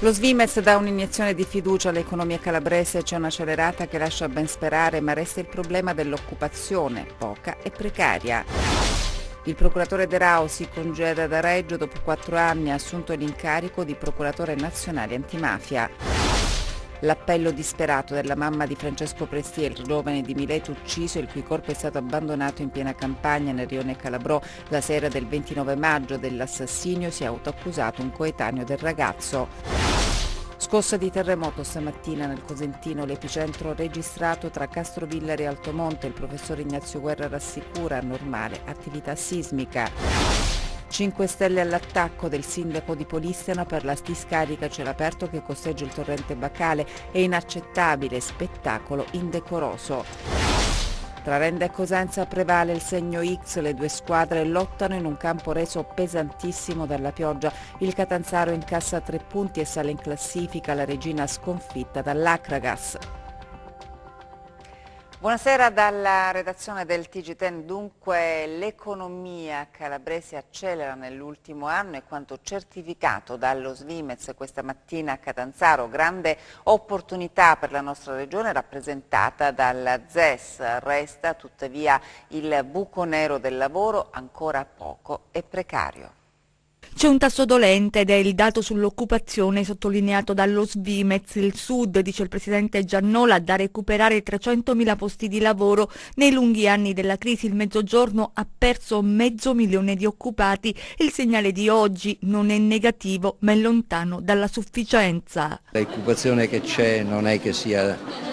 Lo Svimez dà un'iniezione di fiducia all'economia calabrese, c'è un'accelerata che lascia ben sperare, ma resta il problema dell'occupazione, poca e precaria. Il procuratore De Rao si congeda da Reggio dopo 4 anni, ha assunto l'incarico di procuratore nazionale antimafia. L'appello disperato della mamma di Francesco Prestier, il giovane di Mileto ucciso, il cui corpo è stato abbandonato in piena campagna nel rione Calabrò la sera del 29 maggio. Dell'assassinio si è autoaccusato un coetaneo del ragazzo. Scossa di terremoto stamattina nel Cosentino, l'epicentro registrato tra Castrovillari e Altomonte. Il professor Ignazio Guerra rassicura normale attività sismica. 5 stelle all'attacco del sindaco di Polistena per la discarica a cielo aperto che costeggia il torrente Bacale. È inaccettabile, spettacolo indecoroso. Tra Renda e Cosenza prevale il segno X, le due squadre lottano in un campo reso pesantissimo dalla pioggia. Il Catanzaro incassa 3 punti e sale in classifica, la Regina sconfitta dall'Acragas. Buonasera dalla redazione del TG10. Dunque l'economia calabrese accelera nell'ultimo anno e quanto certificato dallo Svimez questa mattina a Catanzaro, grande opportunità per la nostra regione rappresentata dalla ZES. Resta tuttavia il buco nero del lavoro, ancora poco e precario. C'è un tasso dolente ed è il dato sull'occupazione sottolineato dallo Svimez. Il Sud, dice il presidente Giannola, da recuperare 300.000 posti di lavoro. Nei lunghi anni della crisi il Mezzogiorno ha perso 500.000 di occupati. Il segnale di oggi non è negativo, ma è lontano dalla sufficienza. L'occupazione che c'è non è che sia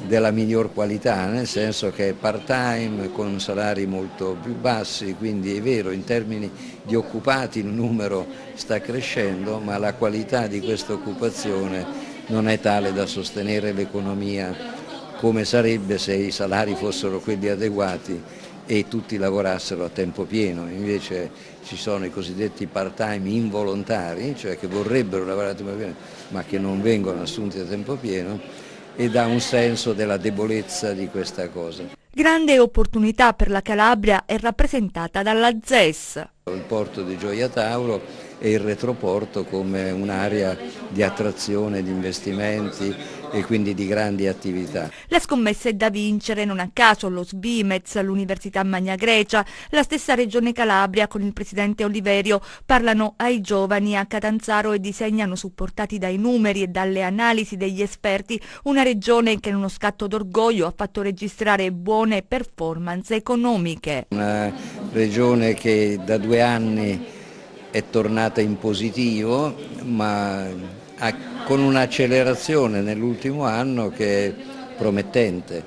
della miglior qualità, nel senso che è part-time con salari molto più bassi, quindi è vero in termini di occupati il numero sta crescendo, ma la qualità di questa occupazione non è tale da sostenere l'economia come sarebbe se i salari fossero quelli adeguati e tutti lavorassero a tempo pieno. Invece ci sono i cosiddetti part-time involontari, cioè che vorrebbero lavorare a tempo pieno ma che non vengono assunti a tempo pieno, e dà un senso della debolezza di questa cosa. Grande opportunità per la Calabria è rappresentata dalla ZES. Il porto di Gioia Tauro e il retroporto come un'area di attrazione, di investimenti e quindi di grandi attività. La scommessa è da vincere, non a caso lo Svimez, l'Università Magna Grecia, la stessa Regione Calabria con il presidente Oliverio parlano ai giovani a Catanzaro e disegnano, supportati dai numeri e dalle analisi degli esperti, una regione che in uno scatto d'orgoglio ha fatto registrare buone performance economiche. Una regione che da 2 anni è tornata in positivo, ma con un'accelerazione nell'ultimo anno che è promettente.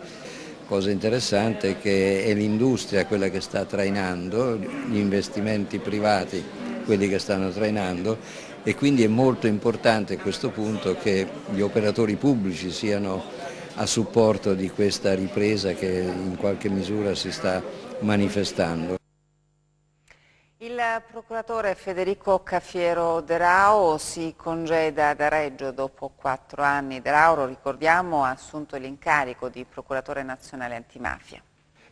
Cosa interessante è che è l'industria quella che sta trainando, gli investimenti privati quelli che stanno trainando, e quindi è molto importante a questo punto che gli operatori pubblici siano a supporto di questa ripresa che in qualche misura si sta manifestando. Il procuratore Federico Cafiero De Rao si congeda da Reggio dopo 4 anni. De Rao, ricordiamo, ha assunto l'incarico di procuratore nazionale antimafia.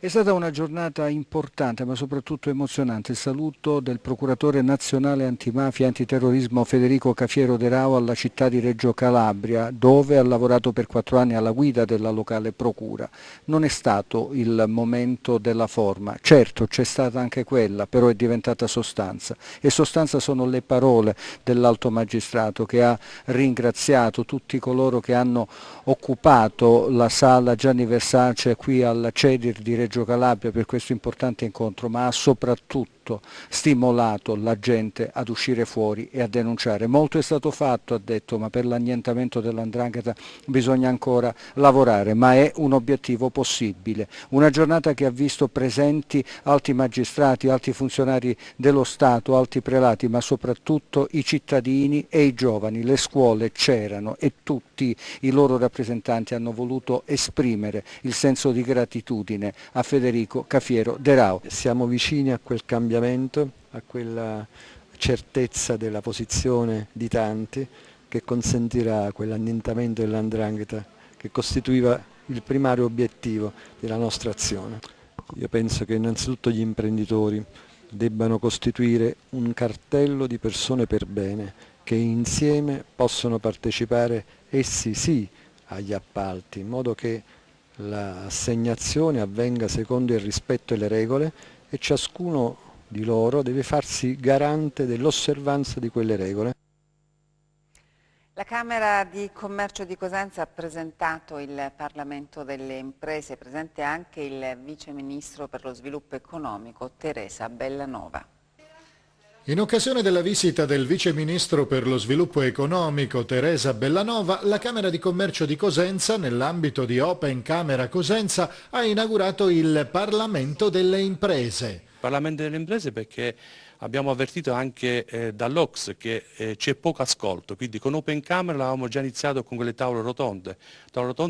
È stata una giornata importante ma soprattutto emozionante. Il saluto del procuratore nazionale antimafia e antiterrorismo Federico Cafiero De Rao alla città di Reggio Calabria, dove ha lavorato per 4 anni alla guida della locale procura. Non è stato il momento della forma, certo c'è stata anche quella, però è diventata sostanza, e sostanza sono le parole dell'alto magistrato che ha ringraziato tutti coloro che hanno occupato la sala Gianni Versace qui al CEDIR di Reggio Calabria per questo importante incontro, ma ha soprattutto stimolato la gente ad uscire fuori e a denunciare. Molto è stato fatto, ha detto, ma per l'annientamento dell''ndrangheta bisogna ancora lavorare, ma è un obiettivo possibile. Una giornata che ha visto presenti alti magistrati, alti funzionari dello Stato, alti prelati, ma soprattutto i cittadini e i giovani. Le scuole c'erano e tutti i loro rappresentanti hanno voluto esprimere il senso di gratitudine a Federico Cafiero De Rao. Siamo vicini a quel cambiamento, a quella certezza della posizione di tanti che consentirà quell'annientamento dell''ndrangheta che costituiva il primario obiettivo della nostra azione. Io penso che innanzitutto gli imprenditori debbano costituire un cartello di persone per bene che insieme possono partecipare essi sì agli appalti, in modo che l'assegnazione avvenga secondo il rispetto delle regole e ciascuno di loro deve farsi garante dell'osservanza di quelle regole. La Camera di Commercio di Cosenza ha presentato il Parlamento delle Imprese, presente anche il Vice Ministro per lo Sviluppo Economico Teresa Bellanova. In occasione della visita del Vice Ministro per lo Sviluppo Economico Teresa Bellanova, la Camera di Commercio di Cosenza, nell'ambito di Open Camera Cosenza, ha inaugurato il Parlamento delle Imprese. Parlamento delle Imprese perché abbiamo avvertito anche dall'Ox che c'è poco ascolto, quindi con Open Camera avevamo già iniziato con quelle tavole rotonde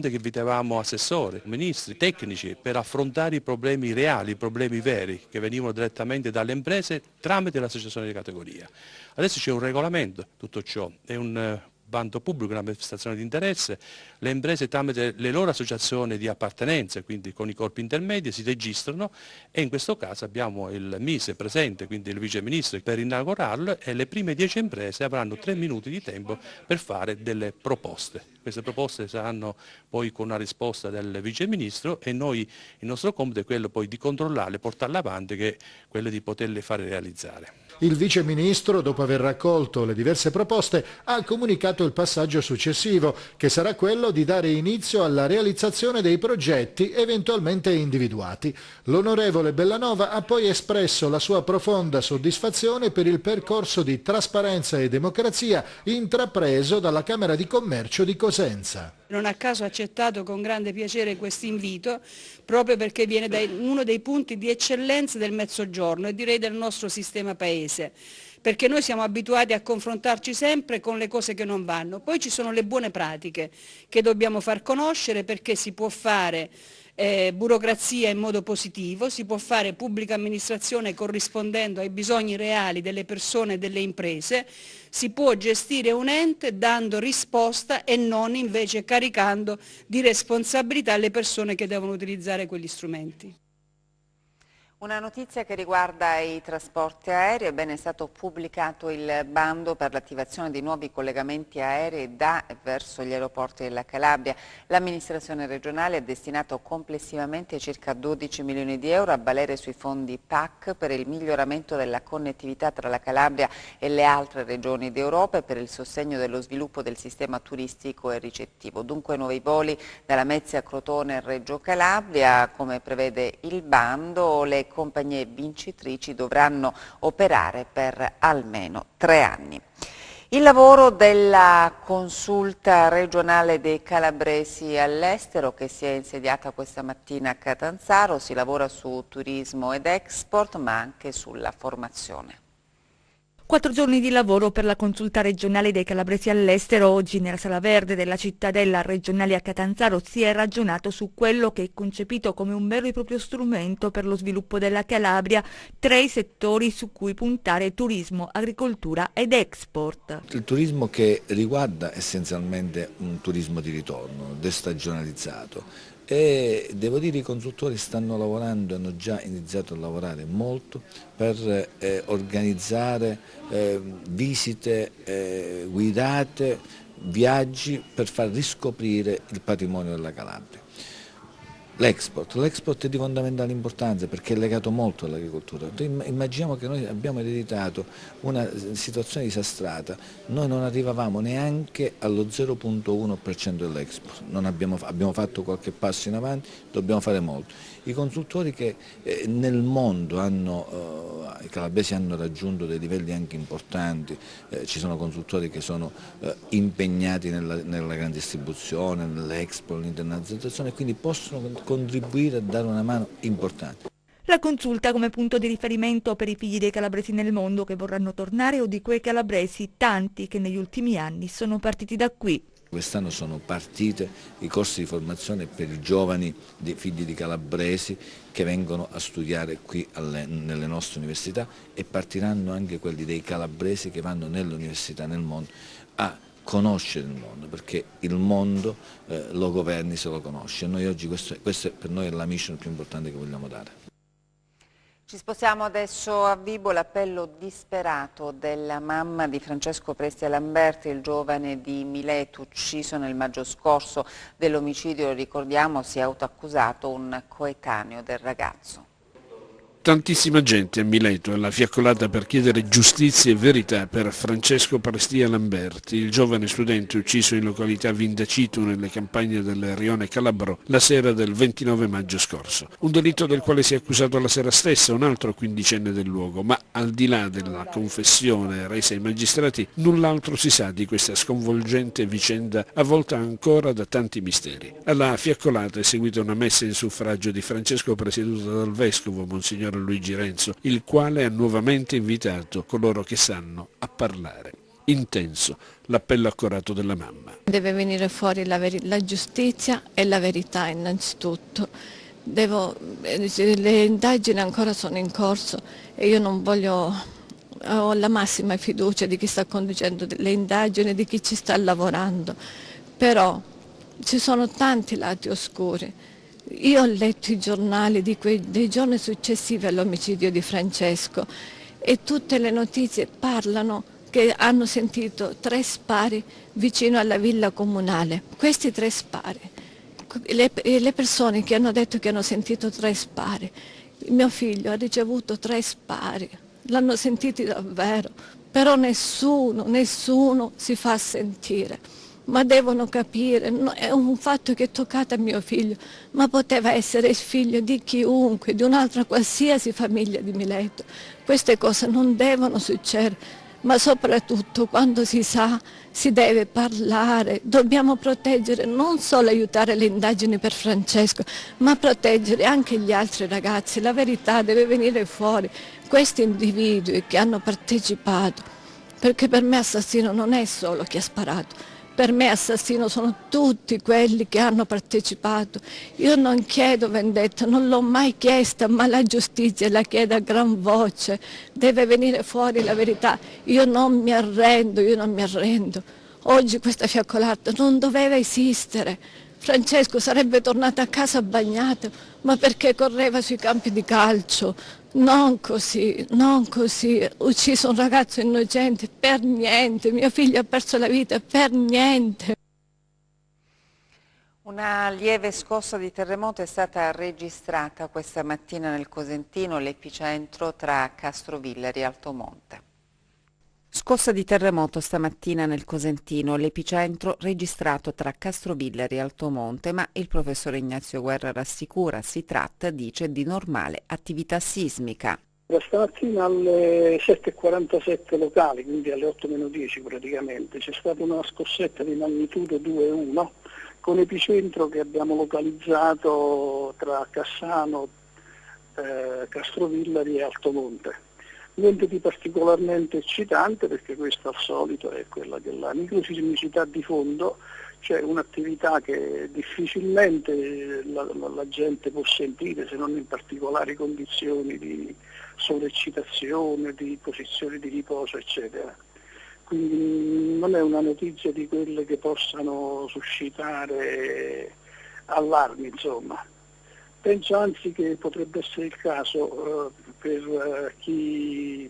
che invitavamo assessori, ministri, tecnici per affrontare i problemi reali, i problemi veri che venivano direttamente dalle imprese tramite l'associazione di categoria. Adesso c'è un regolamento, tutto ciò è un bando pubblico, una manifestazione di interesse, le imprese tramite le loro associazioni di appartenenza, quindi con i corpi intermedi, si registrano e in questo caso abbiamo il Mise presente, quindi il Vice Ministro, per inaugurarlo e le prime 10 imprese avranno 3 minuti di tempo per fare delle proposte. Queste proposte saranno poi con una risposta del Vice Ministro e noi, il nostro compito è quello poi di controllarle, portarle avanti, che è quello di poterle fare realizzare. Il Vice Ministro, dopo aver raccolto le diverse proposte, ha comunicato il passaggio successivo, che sarà quello di dare inizio alla realizzazione dei progetti eventualmente individuati. L'onorevole Bellanova ha poi espresso la sua profonda soddisfazione per il percorso di trasparenza e democrazia intrapreso dalla Camera di Commercio di Cosenza. Non a caso ho accettato con grande piacere questo invito, proprio perché viene da uno dei punti di eccellenza del Mezzogiorno e direi del nostro sistema paese, perché noi siamo abituati a confrontarci sempre con le cose che non vanno. Poi ci sono le buone pratiche che dobbiamo far conoscere, perché si può fare burocrazia in modo positivo, si può fare pubblica amministrazione corrispondendo ai bisogni reali delle persone e delle imprese, si può gestire un ente dando risposta e non invece caricando di responsabilità le persone che devono utilizzare quegli strumenti. Una notizia che riguarda i trasporti aerei. Ebbene, è stato pubblicato il bando per l'attivazione di nuovi collegamenti aerei da e verso gli aeroporti della Calabria. L'amministrazione regionale ha destinato complessivamente circa 12 milioni di euro a valere sui fondi PAC per il miglioramento della connettività tra la Calabria e le altre regioni d'Europa e per il sostegno dello sviluppo del sistema turistico e ricettivo. Dunque nuovi voli dalla Mezia, Crotone e Reggio Calabria, come prevede il bando. Le compagnie vincitrici dovranno operare per almeno 3 anni. Il lavoro della consulta regionale dei calabresi all'estero, che si è insediata questa mattina a Catanzaro, si lavora su turismo ed export, ma anche sulla formazione. 4 giorni di lavoro per la consulta regionale dei calabresi all'estero. Oggi nella Sala Verde della cittadella regionale a Catanzaro si è ragionato su quello che è concepito come un vero e proprio strumento per lo sviluppo della Calabria, 3 settori su cui puntare: turismo, agricoltura ed export. Il turismo che riguarda essenzialmente un turismo di ritorno, destagionalizzato. E devo dire i consultori stanno lavorando, hanno già iniziato a lavorare molto per organizzare visite guidate, viaggi per far riscoprire il patrimonio della Calabria. L'export è di fondamentale importanza perché è legato molto all'agricoltura. Immaginiamo che noi abbiamo ereditato una situazione disastrata, noi non arrivavamo neanche allo 0,1% dell'export, abbiamo fatto qualche passo in avanti, dobbiamo fare molto. I consultori che nel mondo i calabresi hanno raggiunto dei livelli anche importanti, ci sono consultori che sono impegnati nella grande distribuzione, nell'export, nell'internazionalizzazione e quindi possono contribuire a dare una mano importante. La consulta come punto di riferimento per i figli dei calabresi nel mondo che vorranno tornare o di quei calabresi, tanti che negli ultimi anni sono partiti da qui. Quest'anno sono partite i corsi di formazione per i giovani figli di calabresi che vengono a studiare qui nelle nostre università e partiranno anche quelli dei calabresi che vanno nelle università nel mondo a conoscere il mondo, perché il mondo lo governi se lo conosce. Noi oggi questa per noi è la mission più importante che vogliamo dare. Ci spostiamo adesso a Vibo, l'appello disperato della mamma di Francesco Prestia Lamberti, il giovane di Mileto ucciso nel maggio scorso. Dell'omicidio, lo ricordiamo, si è autoaccusato un coetaneo del ragazzo. Tantissima gente a Mileto alla fiaccolata per chiedere giustizia e verità per Francesco Prestia Lamberti, il giovane studente ucciso in località Vindacito nelle campagne del Rione Calabrò la sera del 29 maggio scorso. Un delitto del quale si è accusato la sera stessa un altro quindicenne del luogo, ma al di là della confessione resa ai magistrati, null'altro si sa di questa sconvolgente vicenda avvolta ancora da tanti misteri. Alla fiaccolata è seguita una messa in suffragio di Francesco presieduta dal vescovo Monsignor Luigi Renzo, il quale ha nuovamente invitato coloro che sanno a parlare. Intenso l'appello accorato della mamma. Deve venire fuori la giustizia e la verità innanzitutto. Le indagini ancora sono in corso e io non voglio, ho la massima fiducia di chi sta conducendo le indagini, di chi ci sta lavorando, però ci sono tanti lati oscuri. Io ho letto i giornali dei giorni successivi all'omicidio di Francesco e tutte le notizie parlano che hanno sentito 3 spari vicino alla villa comunale. Questi 3 spari, le persone che hanno detto che hanno sentito 3 spari, mio figlio ha ricevuto 3 spari, l'hanno sentiti davvero, però nessuno si fa sentire. Ma devono capire, è un fatto che è toccato a mio figlio, ma poteva essere il figlio di chiunque, di un'altra qualsiasi famiglia di Mileto. Queste cose non devono succedere, ma soprattutto quando si sa si deve parlare, dobbiamo proteggere, non solo aiutare le indagini per Francesco, ma proteggere anche gli altri ragazzi. La verità deve venire fuori, questi individui che hanno partecipato, perché per me assassino non è solo chi ha sparato. Per me assassino sono tutti quelli che hanno partecipato. Io non chiedo vendetta, non l'ho mai chiesta, ma la giustizia la chiedo a gran voce. Deve venire fuori la verità. Io non mi arrendo. Oggi questa fiaccolata non doveva esistere. Francesco sarebbe tornato a casa bagnato, ma perché correva sui campi di calcio. Non così, ucciso un ragazzo innocente per niente, mio figlio ha perso la vita per niente. Una lieve scossa di terremoto è stata registrata questa mattina nel Cosentino, l'epicentro tra Castrovillari e Altomonte. Scossa di terremoto stamattina nel Cosentino, l'epicentro registrato tra Castrovillari e Altomonte, ma il professor Ignazio Guerra rassicura, si tratta, dice, di normale attività sismica. Stamattina alle 7.47 locali, quindi alle 8:10 praticamente, c'è stata una scossetta di magnitudo 2,1 con epicentro che abbiamo localizzato tra Cassano, Castrovillari e Altomonte. Niente di particolarmente eccitante, perché questa al solito è quella della microsismicità di fondo, cioè un'attività che difficilmente la gente può sentire se non in particolari condizioni di sollecitazione, di posizioni di riposo, eccetera. Quindi non è una notizia di quelle che possano suscitare allarmi, insomma. Penso anzi che potrebbe essere il caso per chi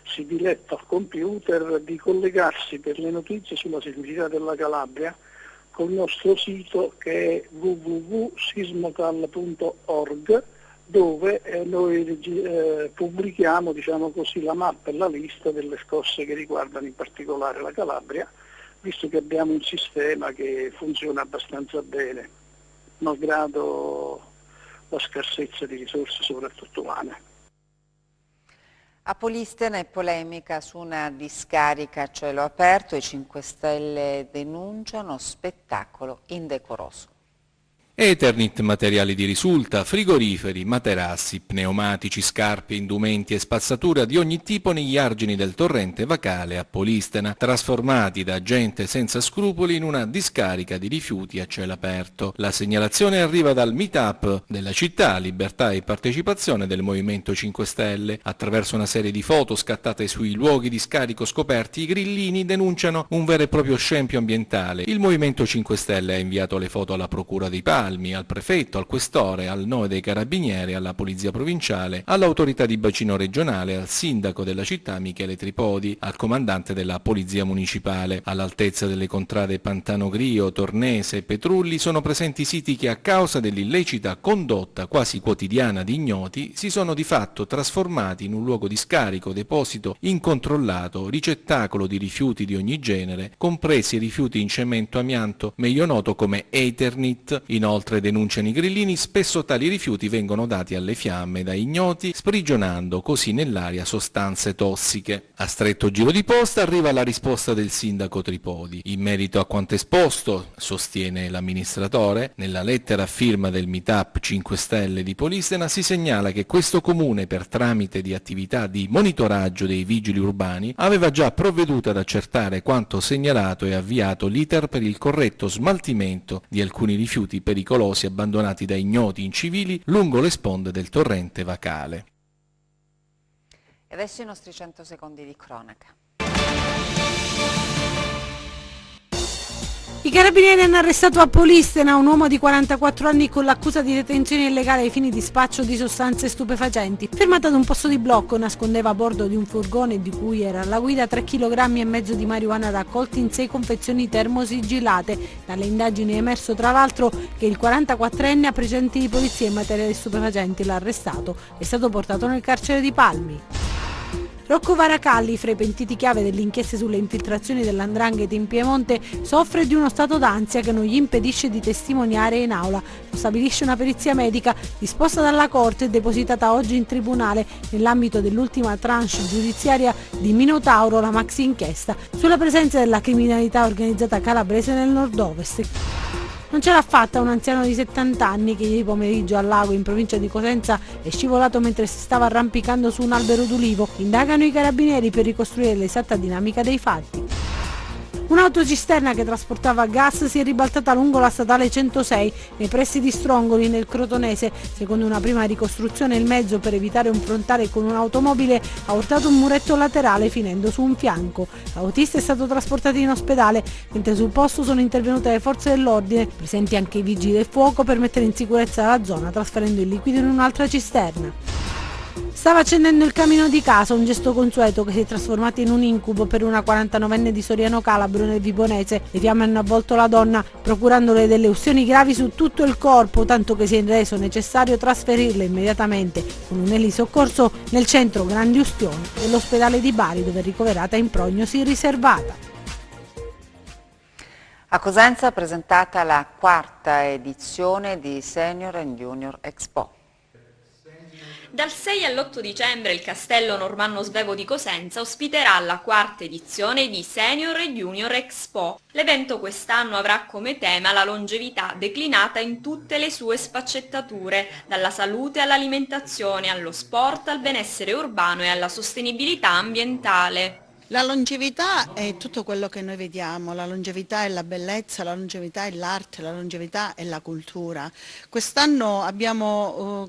si diletta al computer di collegarsi per le notizie sulla sismicità della Calabria col nostro sito che è www.sismocal.org, dove noi pubblichiamo, diciamo così, la mappa e la lista delle scosse che riguardano in particolare la Calabria, visto che abbiamo un sistema che funziona abbastanza bene, malgrado la scarsezza di risorse, soprattutto umane. A Polistena è polemica su una discarica a cielo aperto, i 5 Stelle denunciano spettacolo indecoroso. Eternit materiali di risulta, frigoriferi, materassi, pneumatici, scarpe, indumenti e spazzatura di ogni tipo negli argini del torrente Vacale a Polistena, trasformati da gente senza scrupoli in una discarica di rifiuti a cielo aperto. La segnalazione arriva dal meetup della città, libertà e partecipazione del Movimento 5 Stelle. Attraverso una serie di foto scattate sui luoghi di scarico scoperti, i grillini denunciano un vero e proprio scempio ambientale. Il Movimento 5 Stelle ha inviato le foto alla Procura dei Patti, Palmi, al prefetto, al questore, al 9 dei carabinieri, alla polizia provinciale, all'autorità di bacino regionale, al sindaco della città Michele Tripodi, al comandante della polizia municipale. All'altezza delle contrade Pantanogrio, Tornese e Petrulli sono presenti siti che a causa dell'illecita condotta quasi quotidiana di ignoti si sono di fatto trasformati in un luogo di scarico, deposito incontrollato, ricettacolo di rifiuti di ogni genere, compresi rifiuti in cemento amianto, meglio noto come Eternit. Inoltre, denunciano i grillini, spesso tali rifiuti vengono dati alle fiamme da ignoti, sprigionando così nell'aria sostanze tossiche. A stretto giro di posta arriva la risposta del sindaco Tripodi. In merito a quanto esposto, sostiene l'amministratore, nella lettera a firma del Meetup 5 Stelle di Polistena si segnala che questo comune, per tramite di attività di monitoraggio dei vigili urbani, aveva già provveduto ad accertare quanto segnalato e avviato l'iter per il corretto smaltimento di alcuni rifiuti pericolosi abbandonati da ignoti incivili lungo le sponde del torrente Vacale. E adesso i nostri 100 secondi di cronaca. I carabinieri hanno arrestato a Polistena un uomo di 44 anni con l'accusa di detenzione illegale ai fini di spaccio di sostanze stupefacenti. Fermato ad un posto di blocco, nascondeva a bordo di un furgone di cui era alla guida 3,5 kg di marijuana raccolti in 6 confezioni termosigillate. Dalle indagini è emerso tra l'altro che il 44enne ha precedenti di polizia in materia di stupefacenti. L'arrestato è stato portato nel carcere di Palmi. Rocco Varacalli, fra i pentiti chiave delle inchieste sulle infiltrazioni dell''ndrangheta in Piemonte, soffre di uno stato d'ansia che non gli impedisce di testimoniare in aula. Lo stabilisce una perizia medica disposta dalla Corte e depositata oggi in tribunale nell'ambito dell'ultima tranche giudiziaria di Minotauro, la maxi inchiesta sulla presenza della criminalità organizzata calabrese nel nord-ovest. Non ce l'ha fatta un anziano di 70 anni che ieri pomeriggio al lago in provincia di Cosenza è scivolato mentre si stava arrampicando su un albero d'ulivo. Indagano i carabinieri per ricostruire l'esatta dinamica dei fatti. Un'autocisterna che trasportava gas si è ribaltata lungo la statale 106 nei pressi di Strongoli nel Crotonese. Secondo una prima ricostruzione il mezzo, per evitare un frontale con un'automobile, ha urtato un muretto laterale finendo su un fianco. L'autista è stato trasportato in ospedale, mentre sul posto sono intervenute le forze dell'ordine, presenti anche i vigili del fuoco, per mettere in sicurezza la zona trasferendo il liquido in un'altra cisterna. Stava accendendo il camino di casa, un gesto consueto che si è trasformato in un incubo per una 49enne di Soriano Calabro nel Vibonese. Le fiamme hanno avvolto la donna, procurandole delle ustioni gravi su tutto il corpo, tanto che si è reso necessario trasferirla immediatamente con un elisoccorso nel centro grandi ustioni dell'ospedale di Bari, dove è ricoverata in prognosi riservata. A Cosenza è presentata la 4ª edizione di Senior and Junior Expo. Dal 6 all'8 dicembre il Castello Normanno Svevo di Cosenza ospiterà la 4ª edizione di Senior e Junior Expo. L'evento quest'anno avrà come tema la longevità declinata in tutte le sue sfaccettature, dalla salute all'alimentazione, allo sport, al benessere urbano e alla sostenibilità ambientale. La longevità è tutto quello che noi vediamo, la longevità è la bellezza, la longevità è l'arte, la longevità è la cultura. Quest'anno abbiamo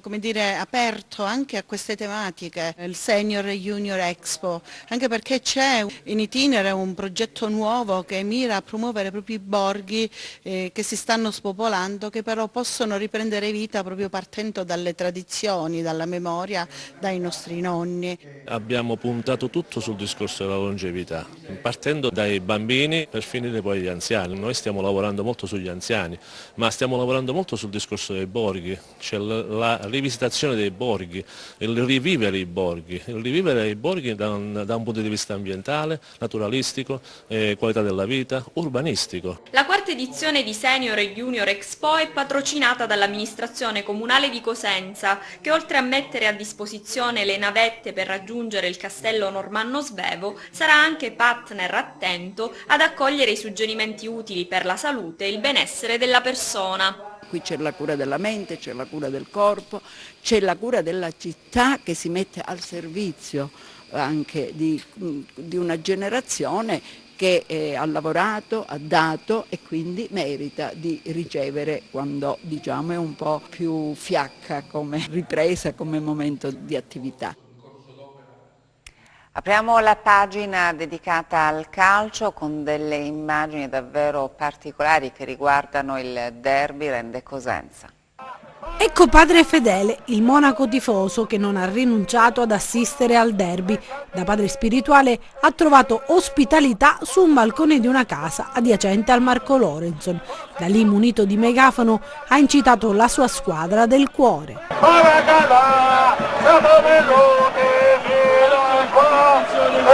aperto anche a queste tematiche il Senior e Junior Expo, anche perché c'è in itinere un progetto nuovo che mira a promuovere proprio i borghi che si stanno spopolando, che però possono riprendere vita proprio partendo dalle tradizioni, dalla memoria, dai nostri nonni. Abbiamo puntato tutto sul discorso della longevità, partendo dai bambini per finire poi agli anziani. Noi stiamo lavorando molto sugli anziani, ma stiamo lavorando molto sul discorso dei borghi, cioè la rivisitazione dei borghi, il rivivere i borghi da un punto di vista ambientale, naturalistico, qualità della vita, urbanistico. La 4ª edizione di Senior e Junior Expo è patrocinata dall'amministrazione comunale di Cosenza, che oltre a mettere a disposizione le navette per raggiungere il Castello Normanno Svevo, sarà anche partner attento ad accogliere i suggerimenti utili per la salute e il benessere della persona. Qui c'è la cura della mente, c'è la cura del corpo, c'è la cura della città che si mette al servizio anche di una generazione che ha lavorato, ha dato e quindi merita di ricevere quando è un po' più fiacca come ripresa, come momento di attività. Apriamo la pagina dedicata al calcio con delle immagini davvero particolari che riguardano il derby Rende-Cosenza. Ecco padre Fedele, il monaco tifoso che non ha rinunciato ad assistere al derby. Da padre spirituale ha trovato ospitalità su un balcone di una casa adiacente al Marco Lorenzo. Da lì, munito di megafono, ha incitato la sua squadra del cuore. Siamo venuti fino a qua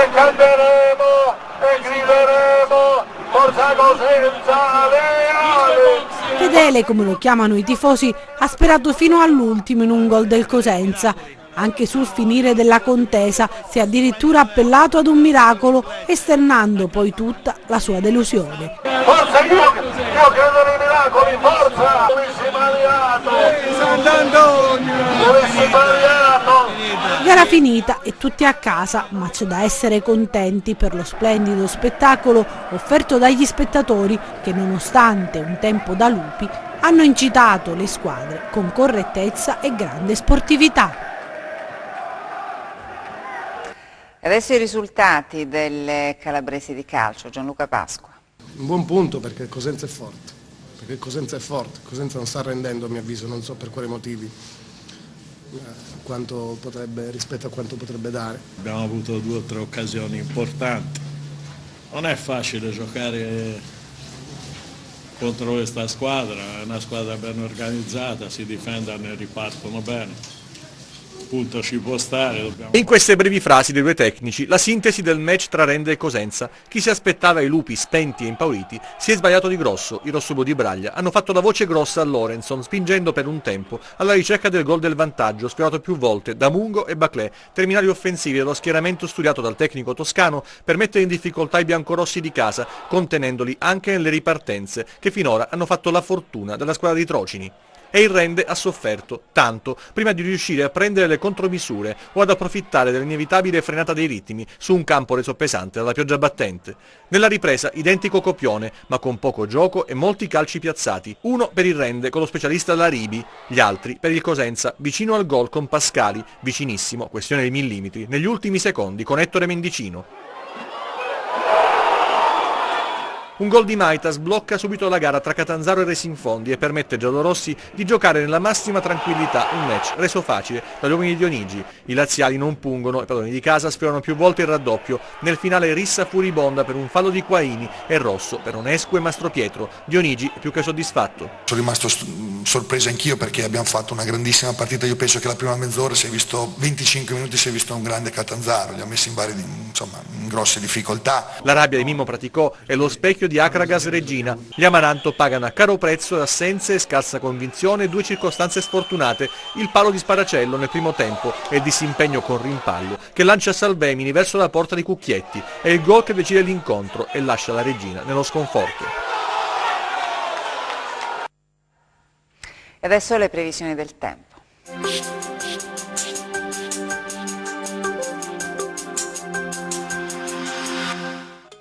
e canteremo e grideremo Forza Cosenza Leale. Fedele, come lo chiamano i tifosi, ha sperato fino all'ultimo in un gol del Cosenza. Anche sul finire della contesa si è addirittura appellato ad un miracolo, esternando poi tutta la sua delusione. Forza, io credo nei miracoli, forza! Dovessi Mariano! Sant'Antonio! Dovessi Mariano! Gara finita e tutti a casa, ma c'è da essere contenti per lo splendido spettacolo offerto dagli spettatori che, nonostante un tempo da lupi, hanno incitato le squadre con correttezza e grande sportività. Adesso i risultati delle calabresi di calcio. Gianluca Pasqua. Un buon punto perché Cosenza è forte, Cosenza non sta rendendo a mio avviso, non so per quali motivi, rispetto a quanto potrebbe dare. Abbiamo avuto 2 o 3 occasioni importanti, non è facile giocare contro questa squadra, è una squadra ben organizzata, si difendono e ripartono bene. Punto ci può stare. In queste brevi frasi dei due tecnici, la sintesi del match tra Rende e Cosenza. Chi si aspettava i lupi spenti e impauriti si è sbagliato di grosso. I rossoblu di Braglia hanno fatto la voce grossa a Lorenson, spingendo per un tempo alla ricerca del gol del vantaggio, sfiorato più volte da Mungo e Baclé, terminali offensivi dello schieramento studiato dal tecnico toscano per mettere in difficoltà i biancorossi di casa, contenendoli anche nelle ripartenze che finora hanno fatto la fortuna della squadra di Trocini. E il Rende ha sofferto tanto prima di riuscire a prendere le contromisure o ad approfittare dell'inevitabile frenata dei ritmi su un campo reso pesante dalla pioggia battente. Nella ripresa identico copione, ma con poco gioco e molti calci piazzati, uno per il Rende con lo specialista Laribi, gli altri per il Cosenza vicino al gol con Pascali, vicinissimo, questione di millimetri, negli ultimi secondi con Ettore Mendicino. Un gol di Maita sblocca subito la gara tra Catanzaro e Resinfondi e permette ai giallorossi di giocare nella massima tranquillità un match reso facile dagli uomini di Dionigi. I laziali non pungono, i padroni di casa sfiorano più volte il raddoppio. Nel finale rissa furibonda per un fallo di Quaini e rosso per Onescu e Mastro Pietro. Dionigi è più che soddisfatto. Sono rimasto sorpreso anch'io perché abbiamo fatto una grandissima partita. Io penso che la prima mezz'ora si è visto 25 minuti, si è visto un grande Catanzaro, li ha messi in grosse difficoltà. La rabbia di Mimmo Praticò è lo specchio di Acragas Regina. Gli Amaranto pagano a caro prezzo assenze e scarsa convinzione e 2 circostanze sfortunate, il palo di Sparacello nel primo tempo e il disimpegno con rimpallo che lancia Salvemini verso la porta di Cucchietti e il gol che decide l'incontro e lascia la Regina nello sconforto. E adesso le previsioni del tempo.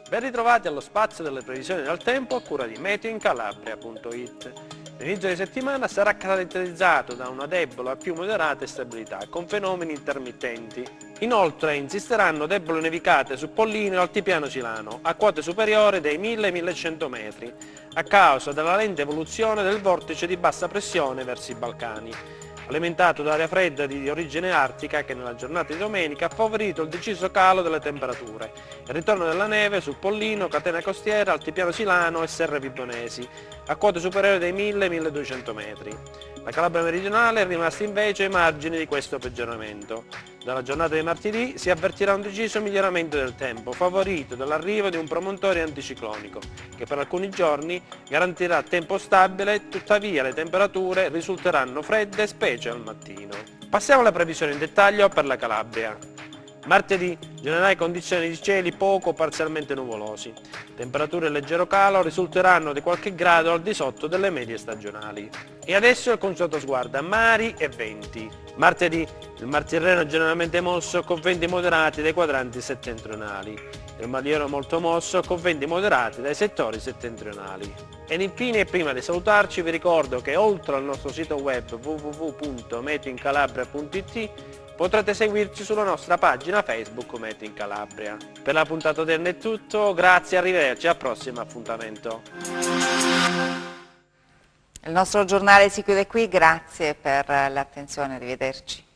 Ben ritrovati allo spazio delle previsioni del tempo a cura di meteoincalabria.it. L'inizio di settimana sarà caratterizzato da una debole a più moderata stabilità, con fenomeni intermittenti. Inoltre insisteranno deboli nevicate su Pollino e Altipiano Silano, a quote superiori dei 1000-1100 metri, a causa della lenta evoluzione del vortice di bassa pressione verso i Balcani, alimentato da aria fredda di origine artica che nella giornata di domenica ha favorito il deciso calo delle temperature, il ritorno della neve su Pollino, catena costiera, Altipiano Silano e Serre Vibonesi, a quote superiori dei 1000-1200 metri. La Calabria meridionale è rimasta invece ai margini di questo peggioramento. Dalla giornata di martedì si avvertirà un deciso miglioramento del tempo, favorito dall'arrivo di un promontorio anticiclonico, che per alcuni giorni garantirà tempo stabile, tuttavia le temperature risulteranno fredde, specie al mattino. Passiamo alle previsioni in dettaglio per la Calabria. Martedì, generali condizioni di cieli poco o parzialmente nuvolosi. Temperature in leggero calo risulteranno di qualche grado al di sotto delle medie stagionali. E adesso il consueto sguardo a mari e venti. Martedì, il Mar Tirreno generalmente mosso con venti moderati dai quadranti settentrionali. Il Mar Ionio molto mosso con venti moderati dai settori settentrionali. Ed infine, prima di salutarci, vi ricordo che oltre al nostro sito web www.meteoincalabria.it Potrete seguirci sulla nostra pagina Facebook Meteo in Calabria. Per la puntata odierna è tutto, grazie, arrivederci, al prossimo appuntamento. Il nostro giornale si chiude qui, grazie per l'attenzione, arrivederci.